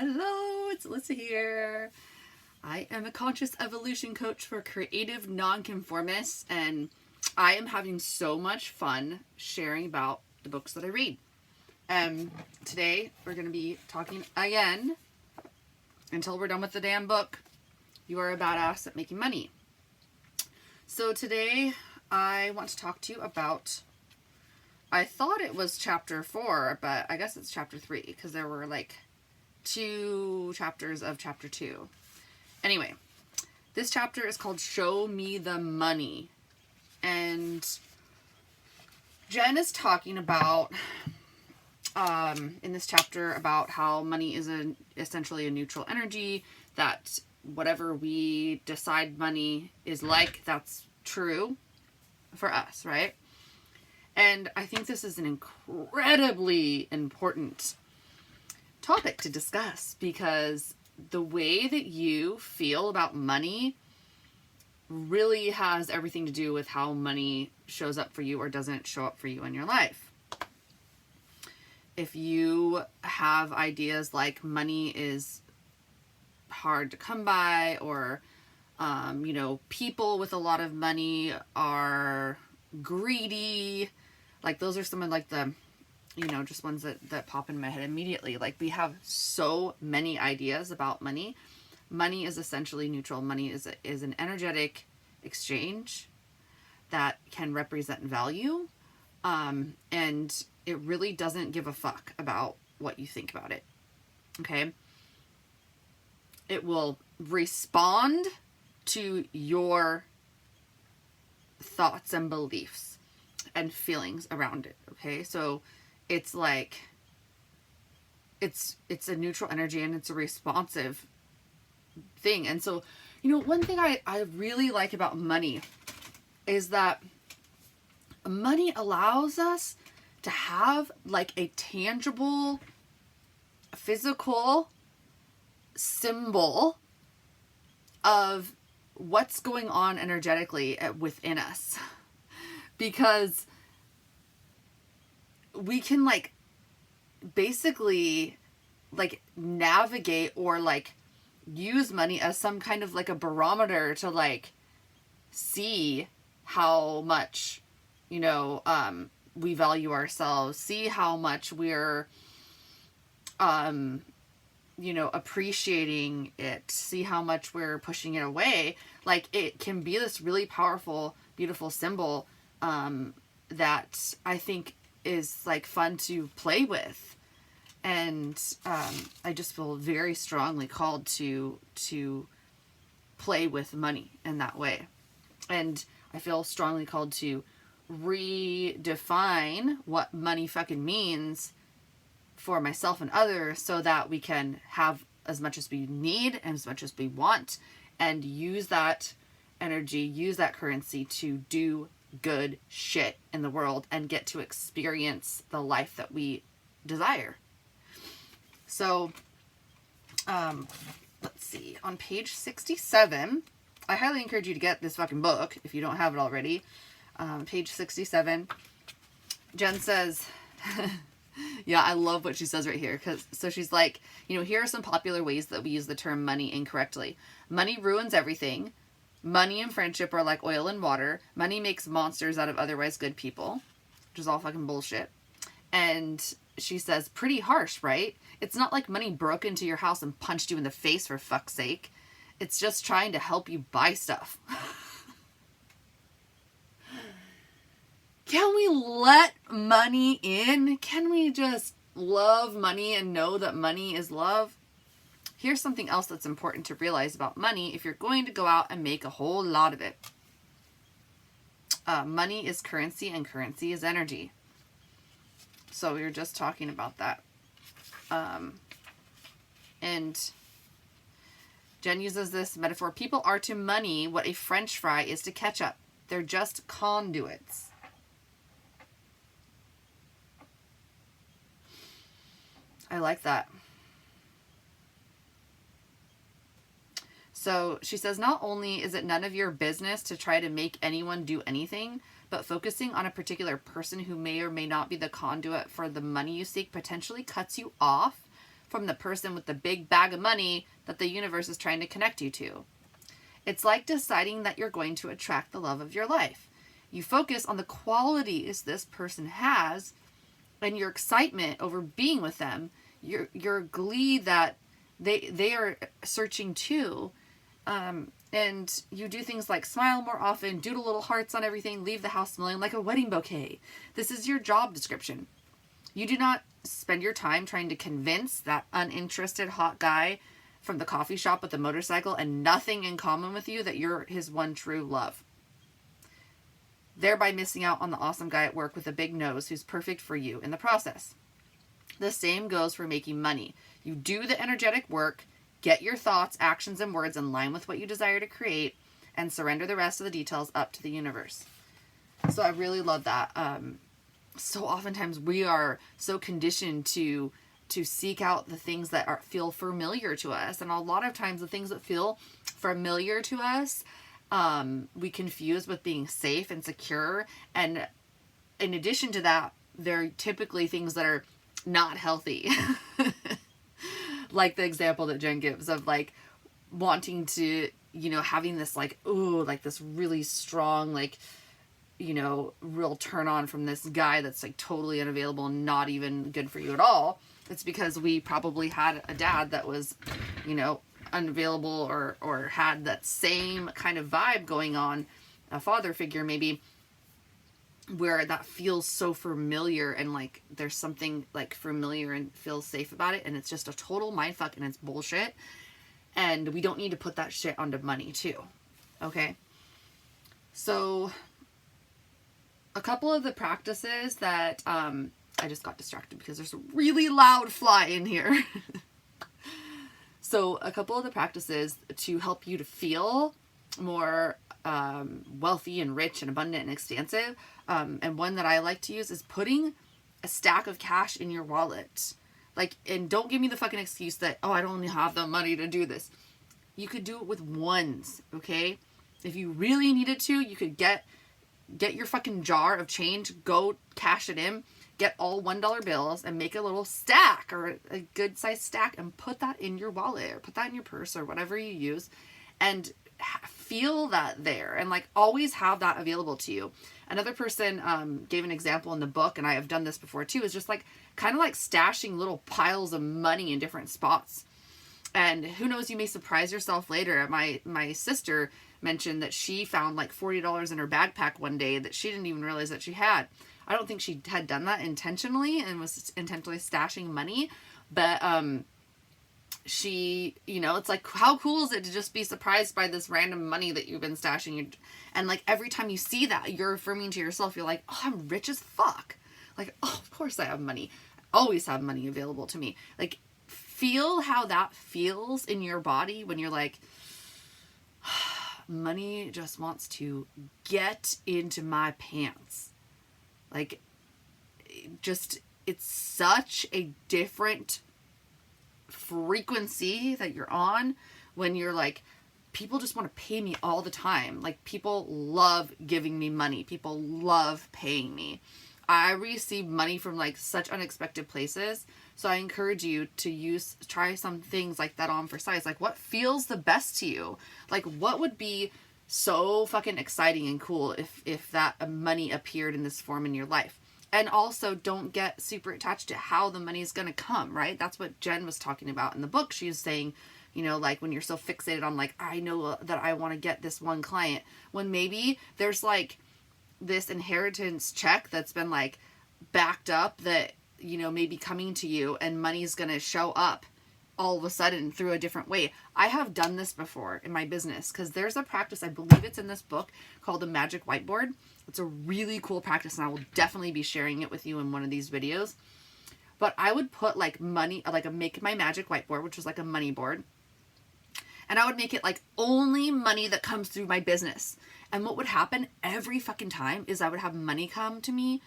Hello, it's Alyssa here. I am a conscious evolution coach for creative nonconformists, and I am having so much fun sharing about the books that I read. Today we're going to be talking again, until we're done with the damn book, You Are a Badass at Making Money. So today I want to talk to you about, I thought it was chapter 4, but I guess it's chapter 3, because there were like 2 chapters of chapter 2. Anyway, this chapter is called Show Me the Money. And Jen is talking about, in this chapter, about how money is essentially a neutral energy, that whatever we decide money is like, that's true for us, right? And I think this is an incredibly important topic to discuss, because the way that you feel about money really has everything to do with how money shows up for you or doesn't show up for you in your life. If you have ideas like money is hard to come by, or people with a lot of money are greedy, like those are some of like the just ones that pop in my head immediately. Like, we have so many ideas about money. Money is essentially neutral. Money is an energetic exchange that can represent value. And it really doesn't give a fuck about what you think about it. Okay? It will respond to your thoughts and beliefs and feelings around it. Okay? So it's like, it's a neutral energy, and it's a responsive thing. And so, one thing I really like about money is that money allows us to have like a tangible, physical symbol of what's going on energetically within us. Because we can basically navigate or use money as some kind of a barometer to see how much we value ourselves, see how much we're appreciating it, see how much we're pushing it away. It can be this really powerful, beautiful symbol that I think is fun to play with. And I just feel very strongly called to play with money in that way. And I feel strongly called to redefine what money fucking means for myself and others, so that we can have as much as we need and as much as we want, and use that energy, use that currency to do good shit in the world and get to experience the life that we desire. So, let's see, on page 67, I highly encourage you to get this fucking book if you don't have it already. Page 67, Jen says, yeah, I love what she says right here. So she's like, here are some popular ways that we use the term money incorrectly. Money ruins everything. Money and friendship are like oil and water. Money makes monsters out of otherwise good people, which is all fucking bullshit. And she says, pretty harsh, right? It's not like money broke into your house and punched you in the face, for fuck's sake. It's just trying to help you buy stuff. Can we let money in? Can we just love money and know that money is love? Here's something else that's important to realize about money if you're going to go out and make a whole lot of it. Money is currency, and currency is energy. So we were just talking about that. And Jen uses this metaphor. People are to money what a French fry is to ketchup. They're just conduits. I like that. So she says, not only is it none of your business to try to make anyone do anything, but focusing on a particular person who may or may not be the conduit for the money you seek potentially cuts you off from the person with the big bag of money that the universe is trying to connect you to. It's like deciding that you're going to attract the love of your life. You focus on the qualities this person has and your excitement over being with them, your glee that they are searching too. And you do things like smile more often, doodle little hearts on everything, leave the house smelling like a wedding bouquet. This is your job description. You do not spend your time trying to convince that uninterested hot guy from the coffee shop with the motorcycle and nothing in common with you that you're his one true love, thereby missing out on the awesome guy at work with a big nose who's perfect for you in the process. The same goes for making money. You do the energetic work, get your thoughts, actions, and words in line with what you desire to create, and surrender the rest of the details up to the universe. So I really love that. So oftentimes we are so conditioned to seek out the things that feel familiar to us. And a lot of times the things that feel familiar to us, we confuse with being safe and secure. And in addition to that, they're typically things that are not healthy. Like the example that Jen gives of like wanting to, having this like, ooh, like this really strong, like, real turn on from this guy that's like totally unavailable and not even good for you at all. It's because we probably had a dad that was, unavailable or had that same kind of vibe going on, a father figure maybe, where that feels so familiar and like there's something like familiar and feels safe about it, and it's just a total mindfuck and it's bullshit. And we don't need to put that shit onto money too. Okay? So a couple of the practices that I just got distracted because there's a really loud fly in here. So a couple of the practices to help you to feel more wealthy and rich and abundant and expansive, and one that I like to use is putting a stack of cash in your wallet. Like, and don't give me the fucking excuse that, oh, I don't have the money to do this. You could do it with ones, okay? If you really needed to, you could get your fucking jar of change, go cash it in, get all $1 bills and make a little stack or a good sized stack and put that in your wallet or put that in your purse or whatever you use, and feel that there and like always have that available to you. Another person gave an example in the book, and I have done this before too, is just like kind of like stashing little piles of money in different spots. And who knows, you may surprise yourself later. My sister mentioned that she found like $40 in her backpack one day that she didn't even realize that she had. I don't think she had done that intentionally and was intentionally stashing money, but she, it's like, how cool is it to just be surprised by this random money that you've been stashing? And like every time you see that, you're affirming to yourself, you're like, oh, I'm rich as fuck. Like, oh, of course I have money. I always have money available to me. Like, feel how that feels in your body when you're like, money just wants to get into my pants. Like, it's such a different frequency that you're on when you're like, people just want to pay me all the time. Like, people love giving me money. People love paying me. I receive money from like such unexpected places. So I encourage you to try some things like that on for size. Like, what feels the best to you? Like, what would be so fucking exciting and cool if that money appeared in this form in your life? And also, don't get super attached to how the money is going to come, right? That's what Jen was talking about in the book. She was saying, like when you're so fixated on like, I know that I want to get this one client, when maybe there's like this inheritance check that's been like backed up that, may be coming to you, and money's going to show up all of a sudden through a different way. I have done this before in my business because there's a practice, I believe it's in this book, called the magic whiteboard. It's a really cool practice, and I will definitely be sharing it with you in one of these videos. But I would put like money, like make my magic whiteboard, which was like a money board. And I would make it like only money that comes through my business. And what would happen every fucking time is I would have money come to me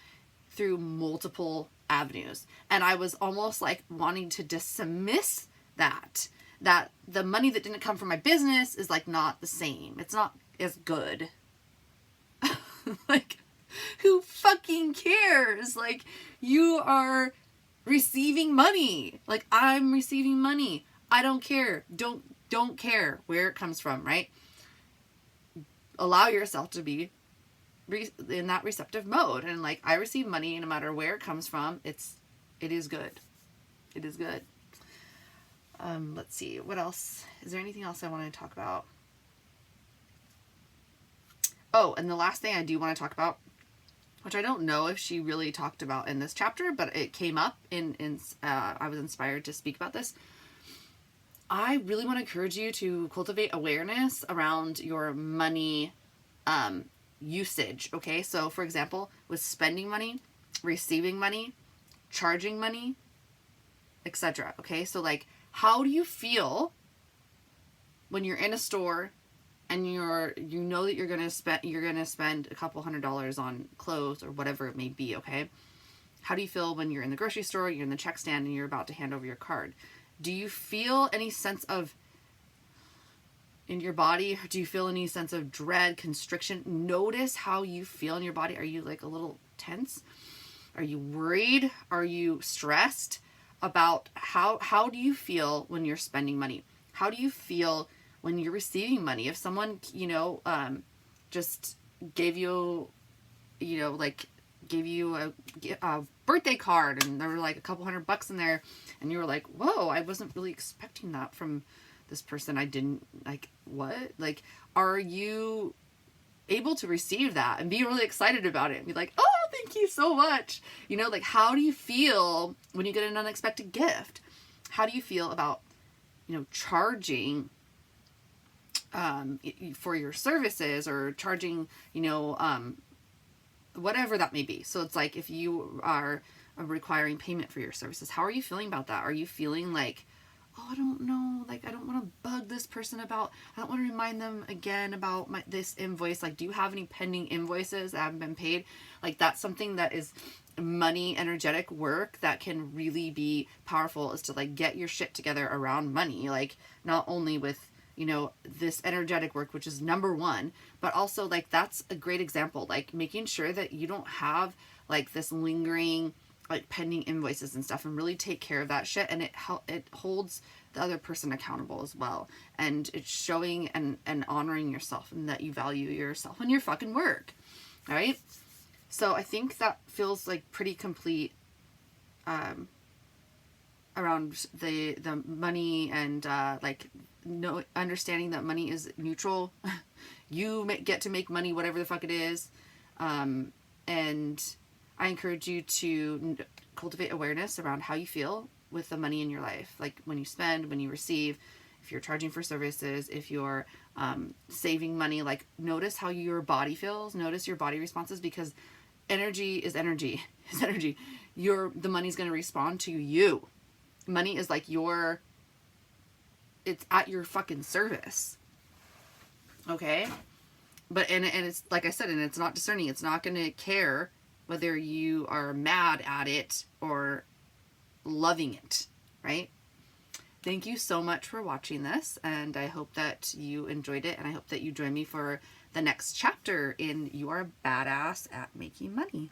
through multiple avenues. And I was almost like wanting to dismiss that the money that didn't come from my business is like not the same. It's not as good. Like, who fucking cares? Like, you are receiving money. Like, I'm receiving money. I don't care. Don't care where it comes from, right? Allow yourself to be in that receptive mode. And like, I receive money no matter where it comes from. It is good. It is good. Let's see. What else? Is there anything else I want to talk about? Oh, and the last thing I do want to talk about, which I don't know if she really talked about in this chapter, but it came up I was inspired to speak about this. I really want to encourage you to cultivate awareness around your money usage. Okay. So for example, with spending money, receiving money, charging money, etc. Okay. So like, how do you feel when you're in a store and you know that you're going to spend a couple $100s on clothes or whatever it may be, okay? How do you feel when you're in the grocery store, you're in the check stand, and you're about to hand over your card? Do you feel any sense of, in your body, do you feel any sense of dread, constriction? Notice how you feel in your body. Are you like a little tense? Are you worried? Are you stressed about how do you feel when you're spending money? How do you feel when you're receiving money? If someone, just gave you, gave you a birthday card and there were like a couple $100 in there and you were like, whoa, I wasn't really expecting that from this person. I didn't, like, what? Like, are you able to receive that and be really excited about it and be like, oh, thank you so much? Like, how do you feel when you get an unexpected gift? How do you feel about, charging for your services or charging, whatever that may be? So it's like, if you are requiring payment for your services, how are you feeling about that? Are you feeling like, oh, I don't know, like, I don't want to bug this person I don't want to remind them again about this invoice. Like, do you have any pending invoices that haven't been paid? Like, that's something that is money energetic work that can really be powerful, is to like get your shit together around money. Like, not only with, this energetic work, which is number one, but also like, that's a great example, like making sure that you don't have like this lingering, like pending invoices and stuff, and really take care of that shit. And it holds the other person accountable as well. And it's showing and honoring yourself, and that you value yourself and your fucking work. All right. So I think that feels like pretty complete, around the money and, understanding that money is neutral. You get to make money, whatever the fuck it is. And I encourage you to cultivate awareness around how you feel with the money in your life. Like, when you spend, when you receive, if you're charging for services, if you're saving money, like, notice how your body feels, notice your body responses, because energy is energy. It's energy. The money's going to respond to you. Money is like it's at your fucking service. Okay? But, and it's, like I said, and it's not discerning. It's not going to care whether you are mad at it or loving it, right? Thank you so much for watching this, and I hope that you enjoyed it, and I hope that you join me for the next chapter in You Are Badass at Making Money.